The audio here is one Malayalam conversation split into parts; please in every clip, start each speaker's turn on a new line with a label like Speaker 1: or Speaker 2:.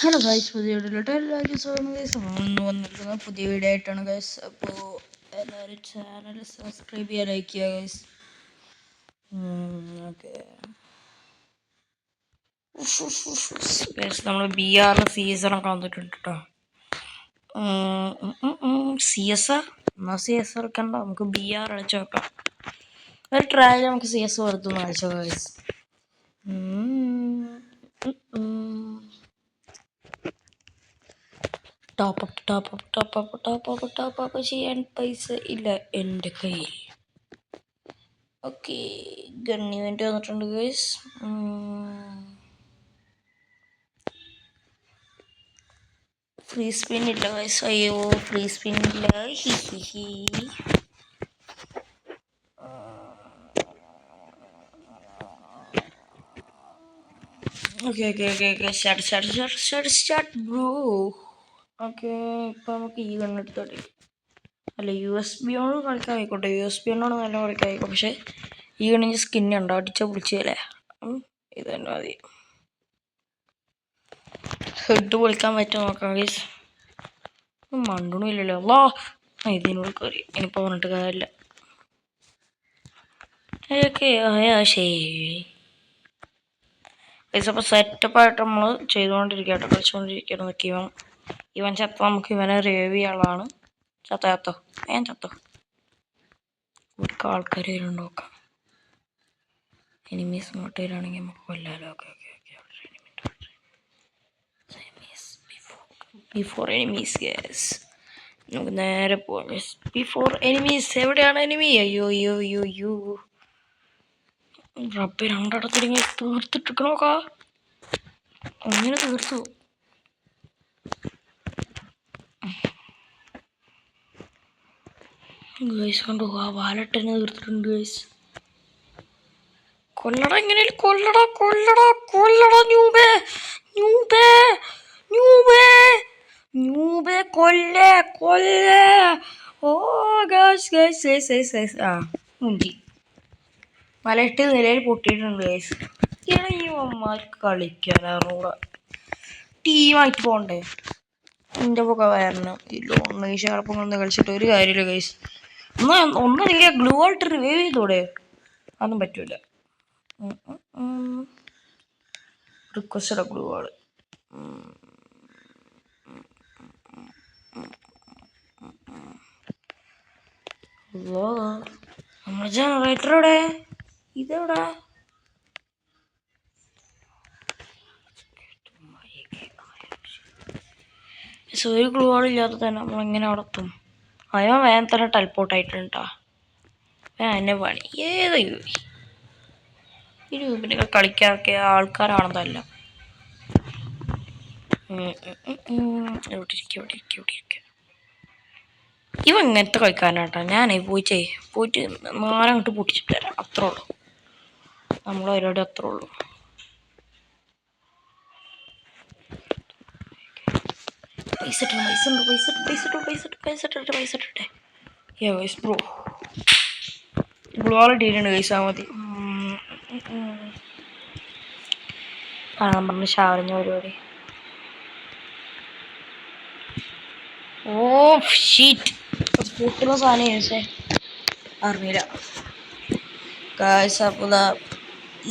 Speaker 1: ഹലോ ഗൈസ്, പുതിയ വീഡിയോയിലോട്ട് എല്ലാവർക്കും സ്വാഗതം ഗൈസ്. ഇന്ന് വന്നിരിക്കുന്ന പുതിയ വീഡിയോ ആയിട്ടാണ് ഗൈസ്. അപ്പോൾ എല്ലാവരും ചാനൽ സബ്സ്ക്രൈബ് ചെയ്യാൻ, ലൈക്ക് ചെയ്യുക ഗൈസ്. ഓക്കെ ഗൈസ്, നമ്മൾ BR സീസണൊക്കെ വന്നിട്ടുണ്ട് കേട്ടോ. CSR എന്നാൽ CSR കളിക്കണ്ട, നമുക്ക് BR കളിച്ച് നോക്കാം. ഒരു ട്രയൽ നമുക്ക് CS വെറുതെ കളിച്ചോ ഗൈസ്. ടോപ്പ് ചെയ്യാൻ പൈസ ഇല്ല എൻ്റെ കയ്യിൽ. ഓക്കെ, ഗണ്ണി വേണ്ടി വന്നിട്ടുണ്ട് ഗൈസ്. ഫ്രീ സ്പിൻ ഇല്ല ഗൈസ്. അയ്യോ, ഫ്രീ സ്പിൻ ഇല്ല. Okay start bro. ഓക്കെ, ഇപ്പം നമുക്ക് ഈ കണ്ണെടുത്തോട്ടെ. അല്ല, USB കൊണ്ട് കളിക്കാൻ ആയിക്കോട്ടെ. USB കൊണ്ടാണ് നല്ല കളിക്കാൻ ആയിക്കോട്ടെ. പക്ഷേ ഈ കണ്ണിന് സ്കിന്നുണ്ടോ? അടിച്ച പൊളിച്ചല്ലേ. ഇത് തന്നെ മതി. ഹെഡ് പൊളിക്കാൻ പറ്റുമോ നോക്കാം ഗൈസ്. മണ്ടൊന്നും ഇല്ലല്ലോ. വാ, ഇതിനോട് കയറി. ഇനിയിപ്പോൾ പറഞ്ഞിട്ട് കാര്യമില്ല. ഓക്കെ, ശരി ഗൈസ്. അപ്പോൾ സെറ്റപ്പായിട്ട് നമ്മൾ ചെയ്തുകൊണ്ടിരിക്കട്ടെ, കളിച്ചുകൊണ്ടിരിക്കണം. ഇവൻ ചത്ത നമുക്ക് ഇവനെ റിവൈവ് ചെയ്യാനുള്ളതാണ്. ചത്തോ ഞാൻ ചത്തോ. ഒരു ആൾക്കാർ വരുന്നുണ്ട് നോക്കാം. എനിമീസ് ഇങ്ങോട്ട് വരികയാണെങ്കിൽ നമുക്ക് കൊല്ലാലോ. ഓക്കെ ബിഫോർ എനിമീസ് ഗ്യാസ്. നമുക്ക് നേരെ പോവാം. Before enemies. എവിടെയാണ് എനിമി? അയ്യോ റബ്ബ്, രണ്ടിടത്തിരിങ്ങി തീർത്തിട്ടിരിക്കണോക്കാ. അങ്ങനെ തീർത്തു. ഗൈസ് കണ്ടു, ആ വാലട്ടനെ തീർത്തിട്ടുണ്ട് ഗൈസ്. കൊല്ലട, എങ്ങനെയും കൊല്ലട ന്യൂബേ കൊല്ലേ. ഓ ഗൈസ്. മുഞ്ചി മലയിട്ട് നിലയിൽ പൊട്ടിയിട്ടുണ്ട് ഗൈസ്. ഇവന്മാർക്ക് കളിക്കാനൂടെ ടീമായിട്ട് പോകണ്ടേ. എൻ്റെ പൊക്ക വരണം. ഇല്ല, ഷാർപ്പൊന്നും കളിച്ചിട്ട് ഒരു കാര്യമില്ല ഗൈസ്. ഒന്നല്ലെങ്കിൽ ഗ്ലൂ ആയിട്ട് റിവൈവ് ചെയ്തോടെ. അതൊന്നും പറ്റൂല. റിക്വസ്റ്റഡ് ഗ്ലൂ ആള്. നമ്മുടെ ജനറേറ്റർ എവിടെ? ഇതെവിടെ? ഒരു ഗ്ലൂ ആളില്ലാതെ തന്നെ നമ്മളെങ്ങനെ അവിടെ എത്തും? അയാൾ വേഗം തന്നെ ടെലിപ്പോർട്ടായിട്ടുണ്ട്. എന്നെ പണി ഏത് ഗ്രൂപ്പിനൊക്കെ കളിക്കാനൊക്കെ ആൾക്കാരാണെന്നല്ല. ഇവിടെ ഇവ ഇങ്ങനത്തെ കളിക്കാനാട്ടോ. ഞാനേ പോയിട്ട് നാലങ്ങോട്ട് പൊട്ടിച്ചിട്ട് തരാം. അത്രേ ഉള്ളൂ, നമ്മൾ അവരോട് അത്രേ ഉള്ളൂ. പൈസ ഇട്ടെ ബ്രോ. ഗ്ലോൾ ഇട്ടിട്ടുണ്ട് കഴിച്ചാൽ മതി. പറഞ്ഞ ഷാറിഞ്ഞ പരിപാടി. ഓ ഷീറ്റ്, പൊട്ടുന്ന സാധനം ചോദിച്ചേ അറിയില്ല ഗായ്സ്. അപ്പോൾ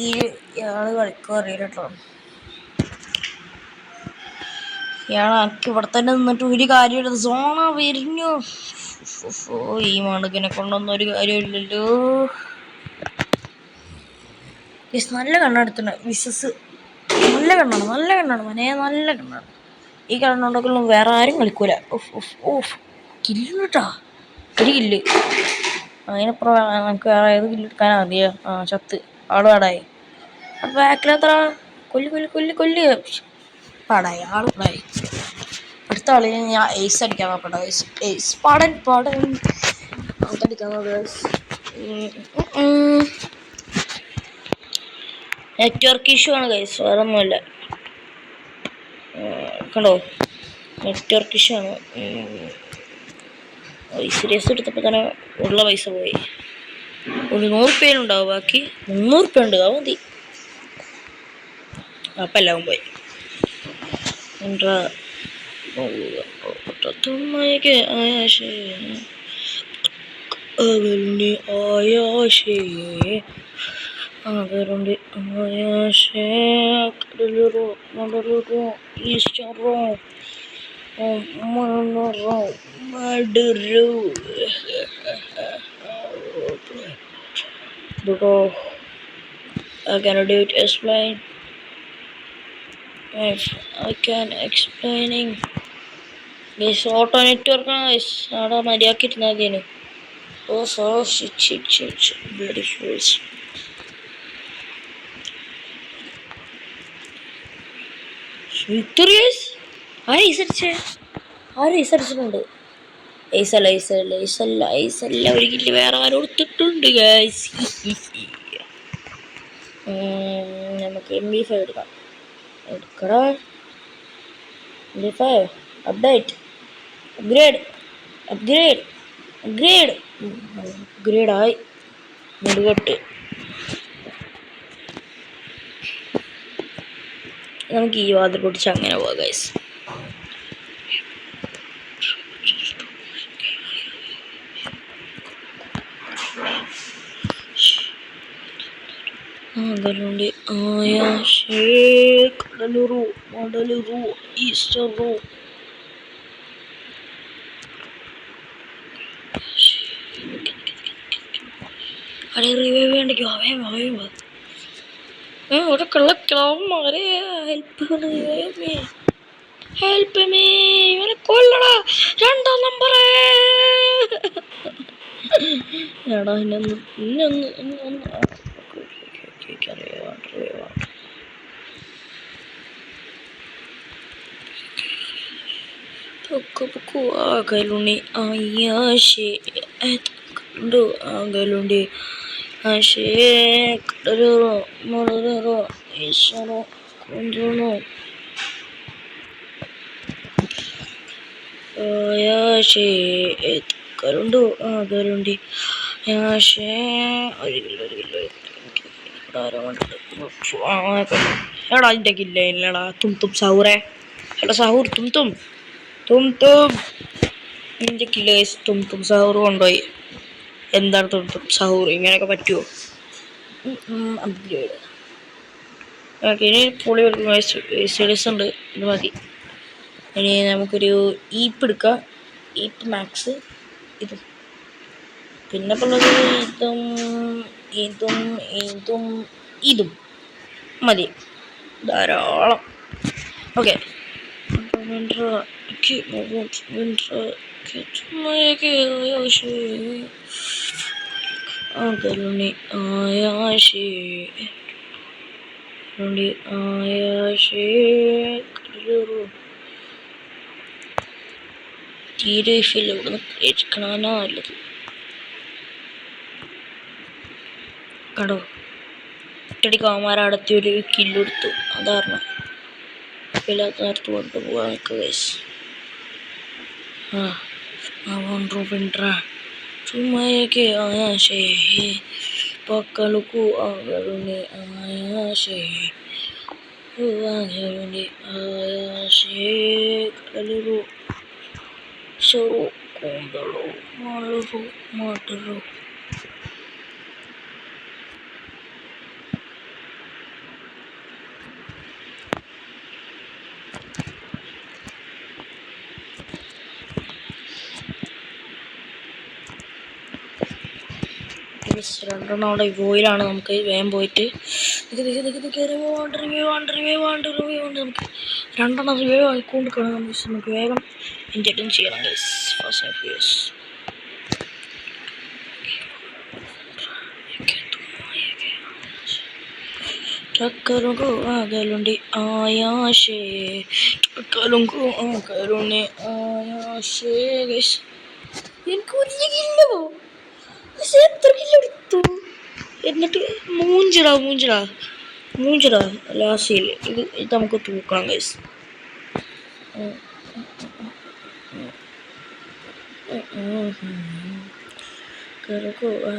Speaker 1: ഇയാള് കളിക്കും അറിയില്ല കേട്ടോ. ഇയാൾക്ക് ഇവിടെ തന്നെ നിന്നിട്ട് ഒരു കാര്യമില്ല. സോണ വരുന്നു. ഈ മണുകിനെ കൊണ്ടൊന്നും ഒരു കാര്യമില്ലല്ലോ. നല്ല കണ്ണെടുത്തിന് വിശ്വസ്. നല്ല കണ്ണാണ് മനെ, നല്ല കണ്ണാണ്. ഈ കണ്ണുണ്ടെങ്കിലും വേറെ ആരും കളിക്കൂല. കില്ല് കേട്ടാ, ഒരു കില്ല്. അതിനപ്പുറം നമുക്ക് വേറെ ഏത് കില്ല് എടുക്കാനാ അറിയാ. ചത്ത് ആള് പാടായി. ബാക്കിലെത്ര കൊല്ല് പാടായി, ആള് പാടായി. അടുത്ത ആളിന് ഞാൻ എയ്സ് അടിക്കാൻ നോക്കണ്ട. എയ്സ് പാടൻ അതടിക്കാൻ നോക്കുക. നെറ്റ്വർക്ക് ഇഷ്യൂ ആണ് ഗൈസ്, വേറെ ഒന്നുമില്ല. കണ്ടോ, നെറ്റ്വർക്ക് ഇഷ്യൂ ആണ്. സീരിയസ് എടുത്തപ്പോൾ തന്നെ ഉള്ള പൈസ പോയി. ഒരു 100 ഉണ്ടാവും, ബാക്കി 300 ഉണ്ട്. അത് മതി. അപ്പം എല്ലാം പോയി. Indra tumayke ayashe agalundi ayashe agalundi ayashe kadaluru madaluru isharo manoro maduru bro I cannot do it explain if I can explaining this auto network guys അവിടെ മര്യാദക്കിരുന്നാൽ മതിയേനു so shit bloody fools victorious ആര് അടിച്ചിട്ടുണ്ട് ഐസല്ല ഒരു കില്ല് വേറെ ആരും കൊടുത്തിട്ടുണ്ട് ഗൈസ് നമുക്ക് MP5 എടുക്കാം എടുക്കടാ MP5 അപ്ഡേറ്റ് അപ്ഗ്രേഡ് ആയി മുടികെട്ട് നമുക്ക് ഈ വാതിൽ പൊട്ടിച്ച് അങ്ങനെ പോവാം guys Agalundi ayashe kadaluru madaluru isharo അരെ റിവൈവ് വേണ്ടിക്കോ ഒരു കള്ളക്കിളവന്മാരെ ഹെൽപ്പ് മീ ഇവനെ കൊല്ലടാ 2ാം നമ്പറേ എടാ ഇന്നൊന്ന് agalundi ayashe agalundi ayashe kadaluru madaluru isharo kundunu ayashe karundu agalundi ayashe എടാ അതിൻ്റെ കില്ല ഇല്ലടാ തും സഹൂറേ എടാ സഹൂർ തും നിന്റെ കില്ല തും സഹൂർ കൊണ്ടുപോയി എന്താണ് തും സഹൂർ ഇങ്ങനെയൊക്കെ പറ്റുമോ അപ്ഗ്രേഡ് ഓക്കെ ഇനി പൊളി സീരീസ് ഉണ്ട് ഇത് മതി ഇനി നമുക്കൊരു ഈപ്പ് എടുക്കാം ഈപ്പ് മാക്സ് ഇതും പിന്നെ ഉള്ളത് ഇതും മതി ധാരാളം ഓക്കെ agalundi ayashe kadaluru തീരെ ഫീൽ ഇവിടെ കാണാനാ നല്ലത് കണ്ടോ ഒറ്റടി കാമാരടത്തി ഒരു കില്ലെടുത്തു അതാരണം ഇല്ലാത്ത നേരത്ത് കൊണ്ടുപോകാൻ നിൽക്കുക guys വിൻട്രാ ചുമ്മായൊക്കെ ആയാശേ പക്കലുക്കു agalundi ayashe kadaluru isharo kundunu madaluru രണ്ടെണ്ണം അവിടെ വോയിലാണ് നമുക്ക് വേഗം പോയിട്ട് റിവ്യൂ ഉണ്ട് നമുക്ക് 2 റിവ്യൂ ആയിക്കൊണ്ട് കാണാം നമുക്ക് വേഗം എൻ്റർടൈൻ ചെയ്യണം guys fast and furious agalundi ayashe guys എനിക്ക് ഒരു കില്ലോ പക്ഷെ എത്ര കിലോ എടുത്തു എന്നിട്ട് മൂഞ്ചിടാ ലാസ്റ്റിൽ ഇത് നമുക്ക് തൂക്കണം ഗൈസ്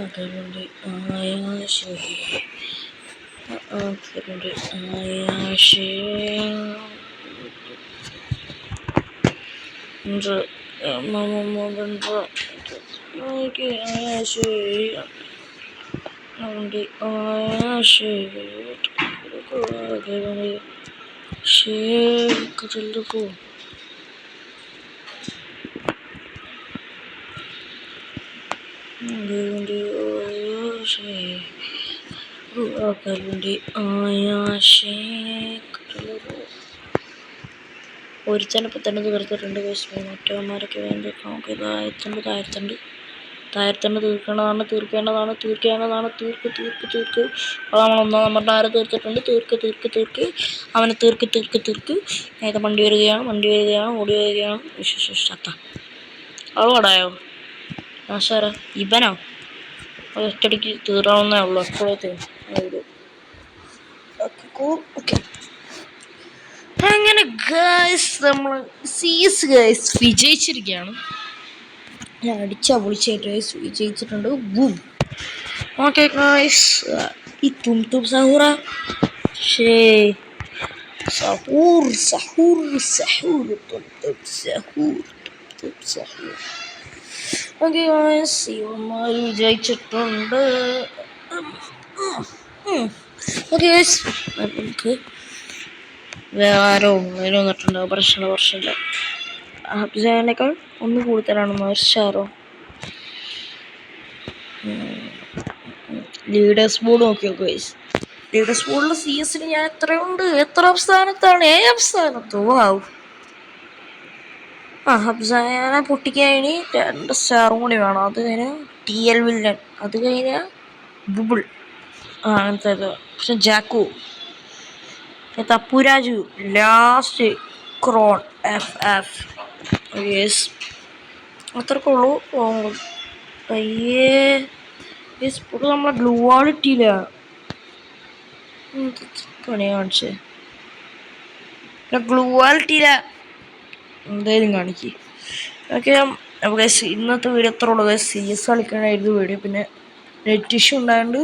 Speaker 1: agalundi ayashe ഒരുത്തനിപ്പോൾ തന്നെ തീർത്തിട്ടുണ്ട്. മറ്റവന്മാരൊക്കെ വേണ്ടി നമുക്ക് താഴത്തുണ്ട് തീർക്കേണ്ടതാണ്. തീർക്ക് അത് നമ്മളൊന്നാം നമ്പറിൻ്റെ ആരെ തീർത്തിട്ടുണ്ട്. തീർക്ക് അവനെ തീർക്ക്. നേരത്തെ വണ്ടി വരികയാണ്, ഓടി വരികയാണ്. ശത്ത അവടായോ സാറേ ഇവനോ? ഒറ്റടിക്ക് തീറാവുന്നേ ഉള്ളൂ. എപ്പോഴത്തെ ഓക്കെ. അങ്ങനെ ഗൈസ് നമ്മൾ CS ഗൈസ് വിജയിച്ചിരിക്കുകയാണ്. ഞാൻ പൊളിച്ചായിട്ട് ഗൈസ് വിജയിച്ചിട്ടുണ്ട്. ഓക്കെ ഗൈസ്, ഈ തും സഹൂറ സഹൂർ ഓക്കെ ഗൈസ്, ഇവന്മാർ വിജയിച്ചിട്ടുണ്ട്. ഓക്കെ ഗൈസ്, നമുക്ക് വേറെ വന്നിട്ടുണ്ട്. പ്രശ്നമില്ല. ഹബ്സാനേക്കാൾ ഒന്ന് കൂടുതലാണ് ഷാറോ. ലീഡേഴ്സ് ബോർഡ് നോക്കിയോ ഗൈസ്. ലീഡേഴ്സ് ബോർഡിൽ CS ഞാൻ എത്ര സ്ഥാനത്താണ്? 7ാം സ്ഥാനത്തോ. വാവ്. ഹബ്സാനെ പൊട്ടിക്കഴിഞ്ഞ് 2 സ്റ്റാറും കൂടി വേണം. അത് കഴിഞ്ഞ് TL വില്ലൻ, അത് കഴിഞ്ഞാൽ ബുബിൾ അങ്ങനത്തെ. പക്ഷെ ജാക്കു, തപ്പുരാജു, ലാസ്റ്റ് ക്രോൺ FF. യെസ്, അത്രക്കുള്ളൂ. ഇപ്പോൾ നമ്മളെ ഗ്ലൂ വാൾ ഇട്ടില്ല. പണി കാണിച്ചേ, ഗ്ലൂ വാൾ ഇട്ടില്ല. എന്തായാലും കാണിക്ക്. ഓക്കെ, അപ്പോൾ ഇന്നത്തെ വീഡിയോ എത്ര ഉള്ളൂ. CS കളിക്കാനായിരുന്നു വീഡിയോ. പിന്നെ നെറ്റ് ഇഷ്യൂ ഉണ്ടായതുകൊണ്ട്,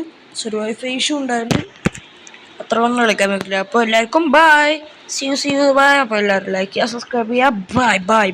Speaker 1: വൈഫൈ ഇഷ്യൂ ഉണ്ടായതുകൊണ്ട് അത്ര ഒന്നും കളിക്കാൻ പറ്റില്ല. അപ്പോൾ എല്ലാവർക്കും ബൈ. C U by. അപ്പോൾ എല്ലാവരും ലൈക്ക് ചെയ്യുക, സബ്സ്ക്രൈബ് ചെയ്യുക. ബൈ.